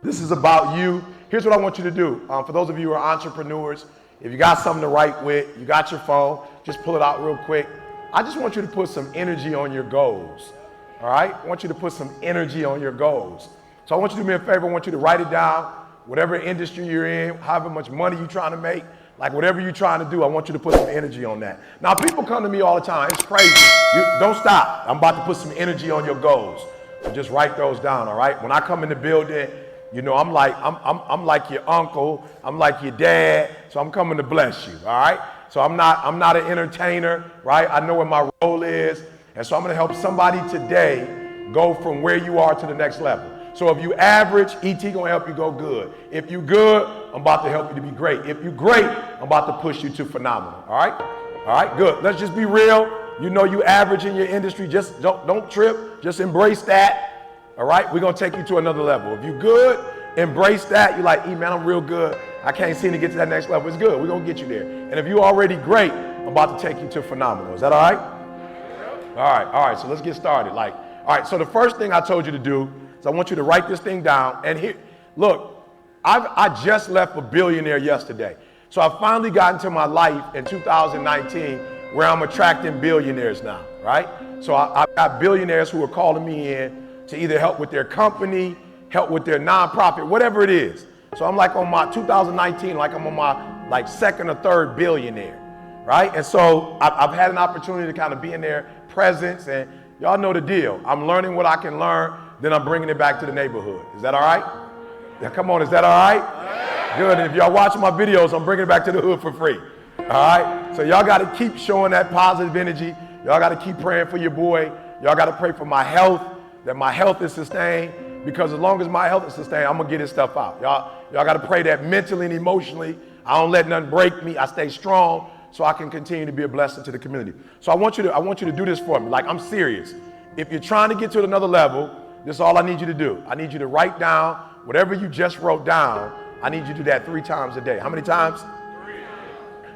This is about you. Here's what I want you to do. For those of you who are entrepreneurs, if you got something to write with, you got your phone, just pull it out real quick. I just want you to put some energy on your goals. All right? I want you to put some energy on your goals. So I want you to do me a favor. I want you to write it down. Whatever industry you're in, however much money you're trying to make, like whatever you're trying to do, I want you to put some energy on that. Now, people come to me all the time. It's crazy. Don't stop. I'm about to put some energy on your goals. So just write those down, all right? When I come in the building, you know, I'm like your uncle. I'm like your dad. So I'm coming to bless you, all right? So I'm not an entertainer, right? I know what my role is. And so I'm going to help somebody today go from where you are to the next level. So if you average, ET going to help you go good. If you good, I'm about to help you to be great. If you great, I'm about to push you to phenomenal, all right? All right, good. Let's just be real. You know you average in your industry. Just don't trip. Just embrace that, all right? We're going to take you to another level. If you good, embrace that. You're like, man, I'm real good. I can't seem to get to that next level. It's good. We're going to get you there. And if you're already great, I'm about to take you to phenomenal. Is that all right? All right. So let's get started. All right, so the first thing I told you to do is I want you to write this thing down. And here, look, I just left a billionaire yesterday. So I finally got into my life in 2019 where I'm attracting billionaires now, right? So I've got billionaires who are calling me in to either help with their company, help with their nonprofit, whatever it is. So I'm like on my 2019, like I'm on my second or third billionaire, right? And so I've had an opportunity to kind of be in their presence, and y'all know the deal. I'm learning what I can learn, then I'm bringing it back to the neighborhood. Is that all right? Yeah, come on, is that all right? Good, and if y'all watching my videos, I'm bringing it back to the hood for free. All right? So y'all got to keep showing that positive energy. Y'all got to keep praying for your boy. Y'all got to pray for my health, that my health is sustained, because as long as my health is sustained, I'm going to get this stuff out. Y'all got to pray that mentally and emotionally, I don't let nothing break me. I stay strong so I can continue to be a blessing to the community. So I want you to do this for me. Like, I'm serious. If you're trying to get to another level, this is all I need you to do. I need you to write down whatever you just wrote down. I need you to do that 3 times a day. How many times? 3.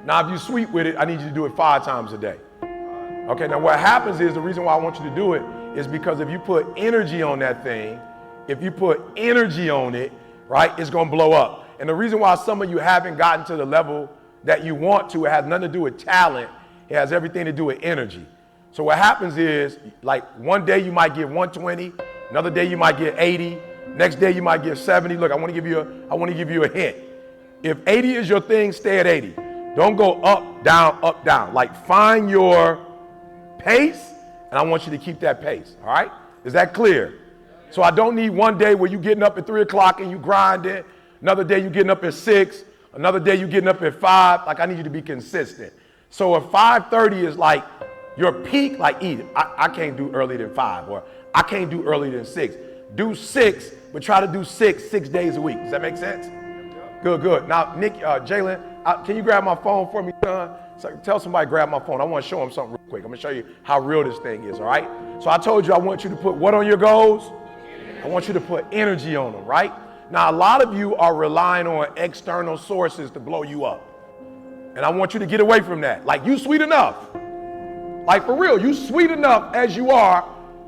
Now, if you're sweet with it, I need you to do it 5 times a day. Okay, now what happens is, the reason why I want you to do it is because if you put energy on that thing, if you put energy on it, right, it's going to blow up. And the reason why some of you haven't gotten to the level that you want to, it has nothing to do with talent. It has everything to do with energy. So what happens is, like, one day you might get 120, another day you might get 80, next day you might get 70. Look, I want to give you a hint. If 80 is your thing, stay at 80. Don't go up, down. Like, find your pace, and I want you to keep that pace, all right? Is that clear? So I don't need one day where you getting up at 3 o'clock and you grinding, another day you getting up at 6, another day you getting up at 5. Like, I need you to be consistent. So if 5:30 is like your peak, like, I can't do earlier than 5, or I can't do earlier than 6. Do 6, but try to do 6 days a week. Does that make sense? Good. Now, Nick, Jalen, can you grab my phone for me, son? So tell somebody to grab my phone. I want to show them something real quick. I'm going to show you how real this thing is, all right? So I told you I want you to put what on your goals? I want you to put energy on them, right? Now, a lot of you are relying on external sources to blow you up. And I want you to get away from that. Like, you sweet enough. Like, for real, you sweet enough as you are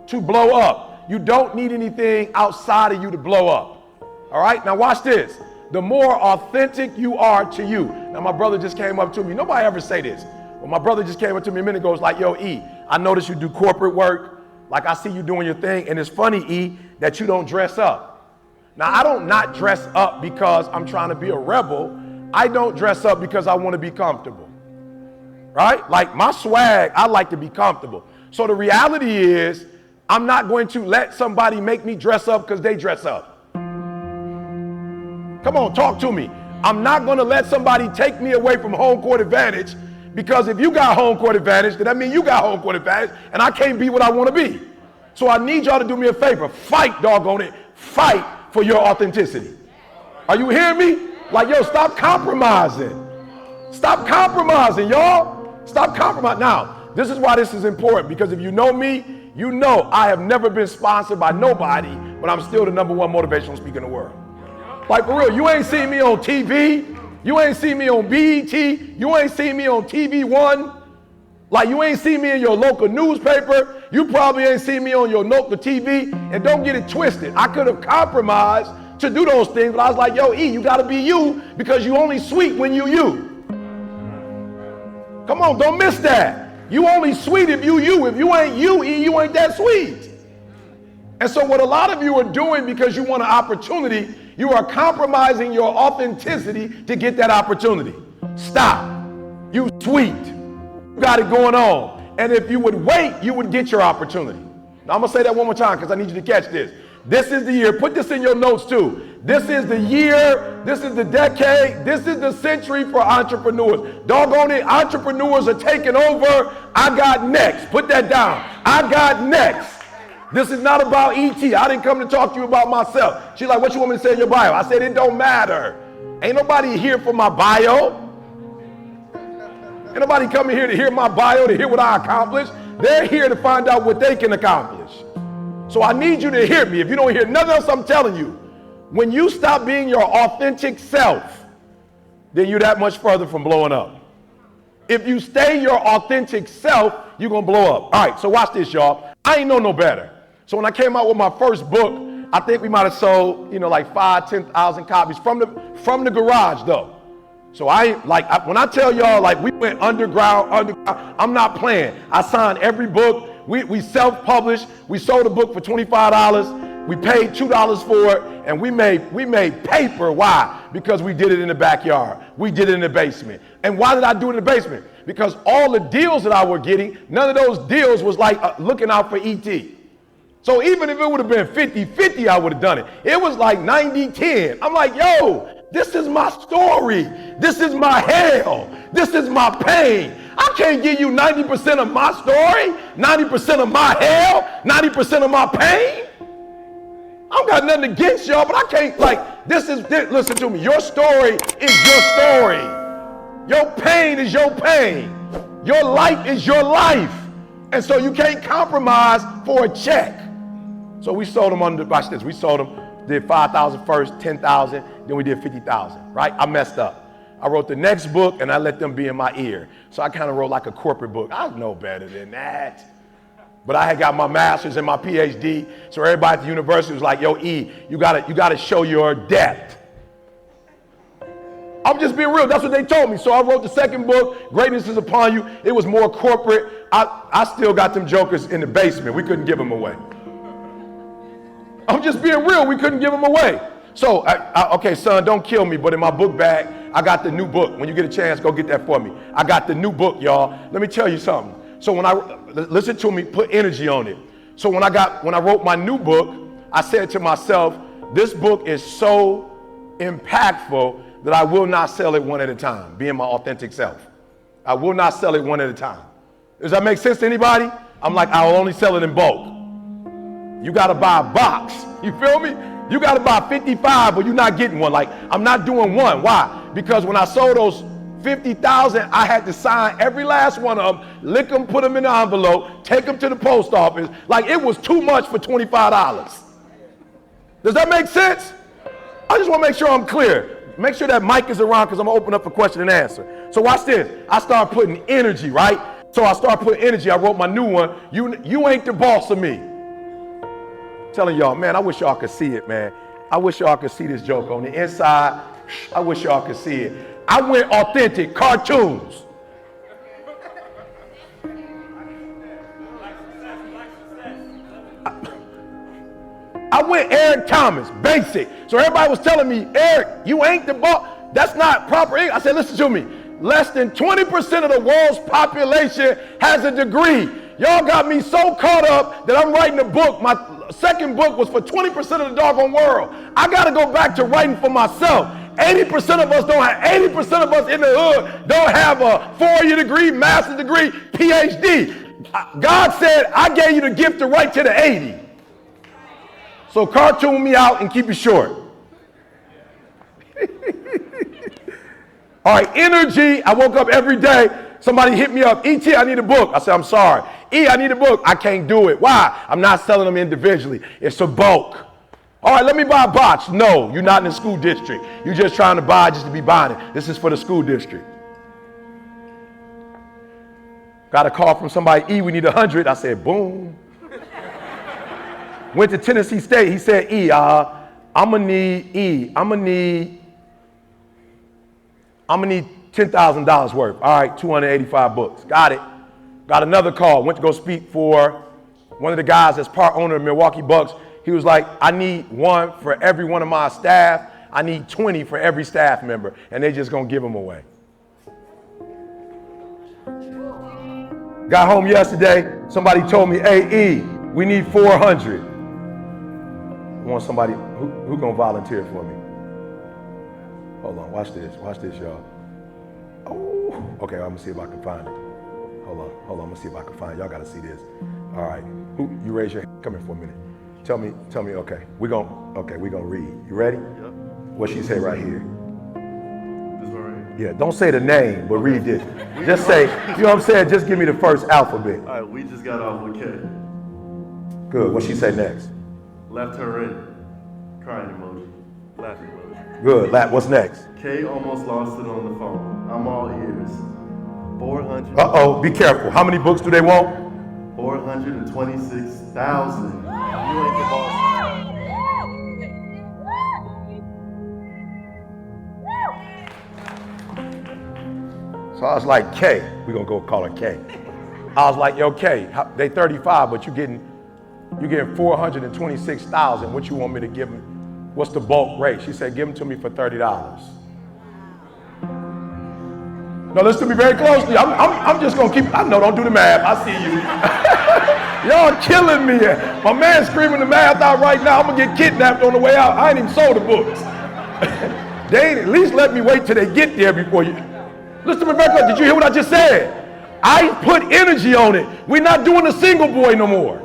to blow up. You don't need anything outside of you to blow up. All right? Now, watch this. The more authentic you are to you. Now, my brother just came up to me. Nobody ever say this. Well, my brother just came up to me a minute ago. It's like, yo, E, I noticed you do corporate work. Like, I see you doing your thing. And it's funny, E, that you don't dress up. Now, I don't not dress up because I'm trying to be a rebel. I don't dress up because I want to be comfortable. Right? Like, my swag, I like to be comfortable. So the reality is, I'm not going to let somebody make me dress up because they dress up. Come on, talk to me. I'm not going to let somebody take me away from home court advantage, because if you got home court advantage, then that means you got home court advantage, and I can't be what I want to be. So I need y'all to do me a favor. Fight, doggone it. Fight for your authenticity. Are you hearing me? Like, yo, stop compromising. Stop compromising, y'all. Stop compromising. Now, this is why this is important, because if you know me, you know I have never been sponsored by nobody, but I'm still the #1 motivational speaker in the world. Like, for real, you ain't seen me on TV. You ain't seen me on BET. You ain't seen me on TV One. Like, you ain't seen me in your local newspaper. You probably ain't seen me on your local TV. And don't get it twisted. I could have compromised to do those things, but I was like, yo, E, you gotta be you because you only sweet when you. Come on, don't miss that. You only sweet if you. If you ain't you, E, you ain't that sweet. And so what a lot of you are doing because you want an opportunity, you are compromising your authenticity to get that opportunity. Stop. You sweet. You got it going on. And if you would wait, you would get your opportunity. Now I'm gonna say that one more time because I need you to catch this. This is the year, put this in your notes too. This is the year, this is the decade, this is the century for entrepreneurs. Doggone it, entrepreneurs are taking over. I got next. Put that down. I got next. This is not about E.T. I didn't come to talk to you about myself. She's like, what you want me to say in your bio? I said, it don't matter. Ain't nobody here for my bio. Ain't nobody coming here to hear my bio, to hear what I accomplished. They're here to find out what they can accomplish. So I need you to hear me. If you don't hear nothing else I'm telling you, when you stop being your authentic self, then you're that much further from blowing up. If you stay your authentic self, you're going to blow up. All right, so watch this, y'all. I ain't know no better. So when I came out with my first book, I think we might have sold, like 10,000 copies from the garage, though. So when I tell y'all, we went underground, I'm not playing. I signed every book. We self-published. We sold a book for $25. We paid $2 for it, and we made paper. Why? Because we did it in the backyard. We did it in the basement. And why did I do it in the basement? Because all the deals that I were getting, none of those deals was looking out for E.T. So even if it would have been 50-50, I would have done it. It was like 90-10. I'm like, yo, this is my story. This is my hell. This is my pain. I can't give you 90% of my story, 90% of my hell, 90% of my pain. I don't got nothing against y'all, but I can't, listen to me. Your story is your story. Your pain is your pain. Your life is your life. And so you can't compromise for a check. So we sold them watch this, we sold them, did 5,000 first, 10,000, then we did 50,000, right? I messed up. I wrote the next book and I let them be in my ear. So I kind of wrote like a corporate book. I know better than that. But I had got my master's and my PhD. So everybody at the university was like, yo, E, you gotta show your depth. I'm just being real. That's what they told me. So I wrote the second book, Greatness is Upon You. It was more corporate. I still got them jokers in the basement. We couldn't give them away. I'm just being real. We couldn't give them away. So, okay, son, don't kill me. But in my book bag, I got the new book. When you get a chance, go get that for me. I got the new book, y'all. Let me tell you something. So listen to me, put energy on it. So when I wrote my new book, I said to myself, this book is so impactful that I will not sell it one at a time, being my authentic self. I will not sell it one at a time. Does that make sense to anybody? I'm like, I will only sell it in bulk. You got to buy a box. You feel me? You got to buy 55, but you're not getting one. I'm not doing one. Why? Because when I sold those 50,000, I had to sign every last one of them, lick them, put them in the envelope, take them to the post office. It was too much for $25. Does that make sense? I just want to make sure I'm clear. Make sure that mic is around because I'm going to open up for question and answer. So watch this. I start putting energy, right? So I start putting energy. I wrote my new one. You ain't the boss of me. Telling y'all, man, I wish y'all could see it, man. I wish y'all could see this joke on the inside. I wish y'all could see it. I went authentic, cartoons. I went Eric Thomas, basic. So everybody was telling me, Eric, you ain't the boss. That's not proper English. I said, listen to me. Less than 20% of the world's population has a degree. Y'all got me so caught up that I'm writing a book. My second book was for 20% of the doggone world. I got to go back to writing for myself. 80% of us don't have, 80% of us in the hood don't have a 4-year degree, master's degree, PhD. God said, I gave you the gift to write to the 80. So cartoon me out and keep it short. All right, energy. I woke up every day. Somebody hit me up. E.T., I need a book. I said, I'm sorry. E, I need a book. I can't do it. Why? I'm not selling them individually. It's a bulk. All right, let me buy a box. No, you're not in the school district. You're just trying to buy just to be buying it. This is for the school district. Got a call from somebody, E, we need 100. I said, boom. Went to Tennessee State. He said, E, I'm gonna need I'm gonna need $10,000 worth. All right, 285 books. Got it. Got another call. Went to go speak for one of the guys that's part owner of Milwaukee Bucks. He was like, I need one for every one of my staff. I need 20 for every staff member. And they just gonna give them away. Got home yesterday. Somebody told me, hey, E, we need 400. I want somebody who gonna volunteer for me. Hold on, watch this, y'all. Oh, okay, I'm gonna see if I can find it. Hold on, I'm gonna see if I can find it. Y'all gotta see this. All right, you raise your hand. Come here for a minute. Tell me, okay, we gonna read. You ready? Yep. What she say right here? This one right Yeah, don't say the name, but read this. Just say, you know what I'm saying? Just give me the first alphabet. here. All right, we just got off with K. Good, what she say next? Left her in. Crying emoji. Laughing emoji. Good, what's next? K almost lost it on the phone. I'm all ears. 400. Uh-oh, be careful. How many books do they want? 426,000. You ain't the boss. So I was like, K, we're gonna go call her K. I was like, yo, K, they 35, but you're getting 426,000. What you want me to give them? What's the bulk rate? She said, give them to me for $30. No, listen to me very closely. I'm just gonna keep, I know, don't do the math. I see you. Y'all killing me. My man's screaming the math out right now. I'm gonna get kidnapped on the way out. I ain't even sold the books. They ain't at least let me wait till they get there before you. Listen to me very closely. Did you hear what I just said? I put energy on it. We're not doing the single boy no more.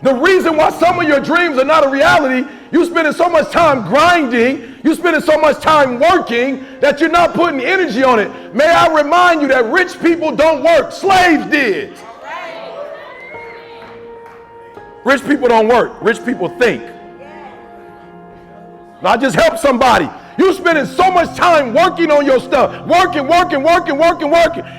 The reason why some of your dreams are not a reality, you spending so much time grinding, you spending so much time working that you're not putting energy on it. May I remind you that rich people don't work, slaves did. Rich people don't work, rich people think. Now I just helped somebody. You spending so much time working on your stuff, working.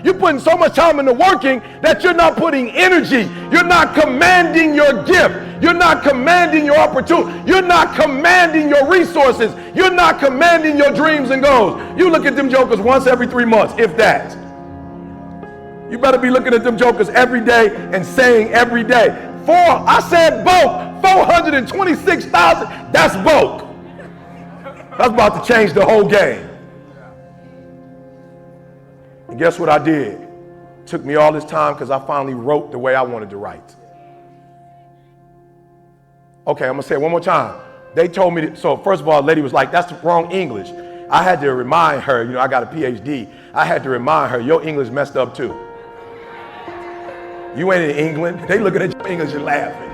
You're putting so much time into working that you're not putting energy. You're not commanding your gift. You're not commanding your opportunity. You're not commanding your resources. You're not commanding your dreams and goals. You look at them jokers once every 3 months, if that. You better be looking at them jokers every day and saying every day, I said bulk, 426,000, that's bulk. That's about to change the whole game. And guess what I did? It took me all this time because I finally wrote the way I wanted to write. Okay, I'm gonna say it one more time. They told me, so first of all, the lady was like, that's the wrong English. I had to remind her, I got a PhD. I had to remind her, your English messed up too. You ain't in England. They looking at your English and laughing.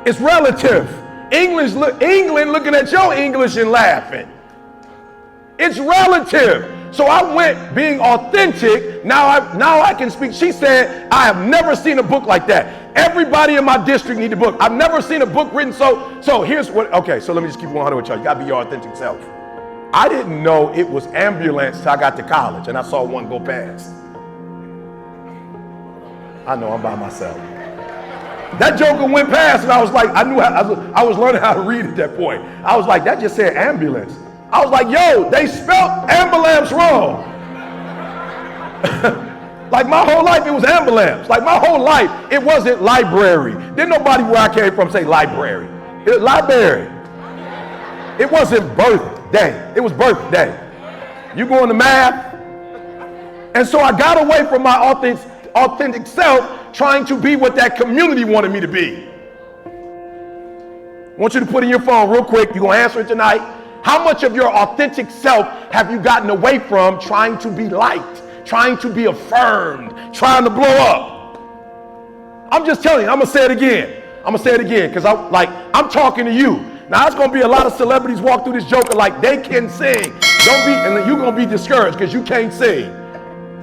It's relative. England looking at your English and laughing. It's relative. So I went being authentic. Now I can speak. She said, I have never seen a book like that. Everybody in my district need a book. I've never seen a book written so here's what, okay, so let me just keep 100 with y'all. You gotta be your authentic self. I didn't know it was ambulance till I got to college and I saw one go past. I know I'm by myself. That joker went past and I was like, I was learning how to read at that point. I was like, that just said ambulance. I was like, yo, they spelled ambulance wrong. Like my whole life it was ambulance. Like my whole life it wasn't library. Didn't nobody where I came from say library. It was library. It wasn't birthday. It was birthday. You going to math? And so I got away from my authentic self, trying to be what that community wanted me to be. I want you to put in your phone real quick. You're going to answer it tonight. How much of your authentic self have you gotten away from trying to be liked, trying to be affirmed, trying to blow up? I'm just telling you, I'm going to say it again because I'm talking to you. Now, there's going to be a lot of celebrities walk through this joker like they can sing. And you're going to be discouraged because you can't sing.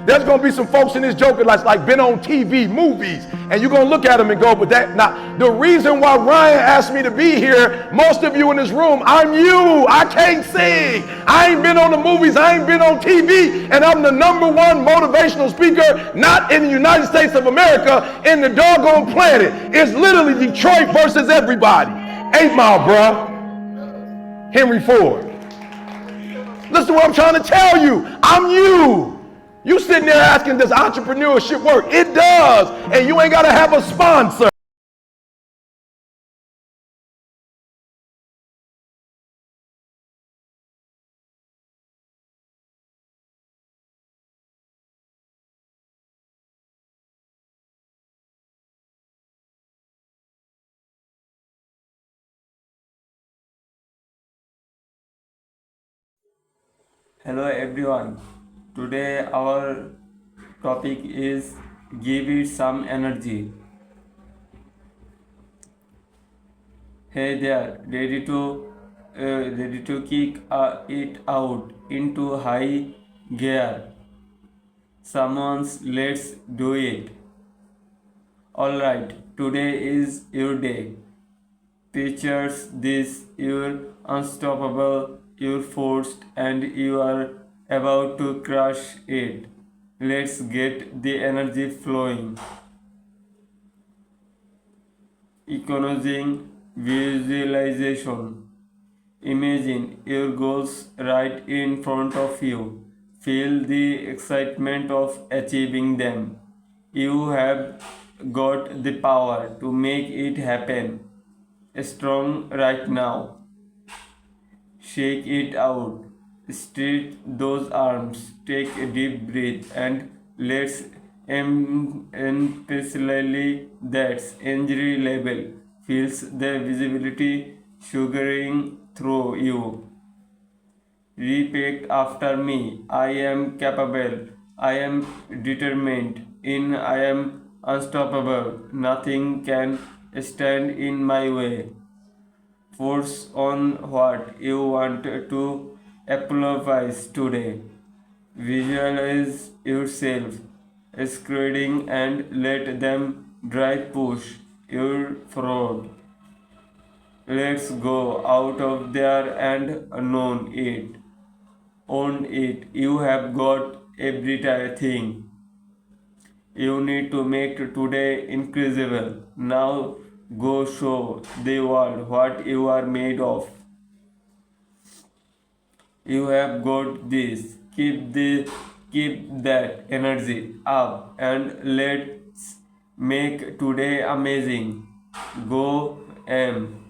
There's going to be some folks in this joker that's like been on TV, movies, and you're going to look at them and go, but that, now, the reason why Ryan asked me to be here, most of you in this room, I'm you. I can't sing. I ain't been on the movies. I ain't been on TV, and I'm the #1 motivational speaker, not in the United States of America, in the doggone planet. It's literally Detroit versus everybody. 8 Mile, bruh. Henry Ford. Listen to what I'm trying to tell you. I'm you. You sitting there asking, does entrepreneurship work? It does. And you ain't got to have a sponsor. Hello everyone. Today our topic is give it some energy. Hey there, ready to kick it out into high gear. Someone's let's do it. All right, today is your day. Pictures this, you're unstoppable, you're forced, and you are about to crush it. Let's get the energy flowing. Economizing visualization. Imagine your goals right in front of you. Feel the excitement of achieving them. You have got the power to make it happen. Strong right now. Shake it out. Stretch those arms. Take a deep breath and let's especially that's injury level feels the visibility sugaring through you. Repeat after me. I am capable. I am determined. I am unstoppable. Nothing can stand in my way. Force on what you want to apologize today. Visualize yourself screaming and let them drive push your fraud. Let's go out of there and own it. Own it. You have got everything you need to make today incredible. Now go show the world what you are made of. You have got this. Keep that energy up and let's make today amazing. Go M.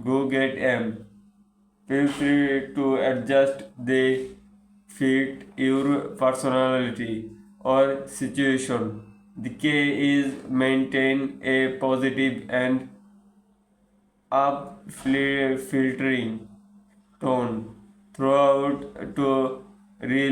Go get M. Feel free to adjust the fit your personality or situation. The K is maintain a positive and up filtering tone throughout to really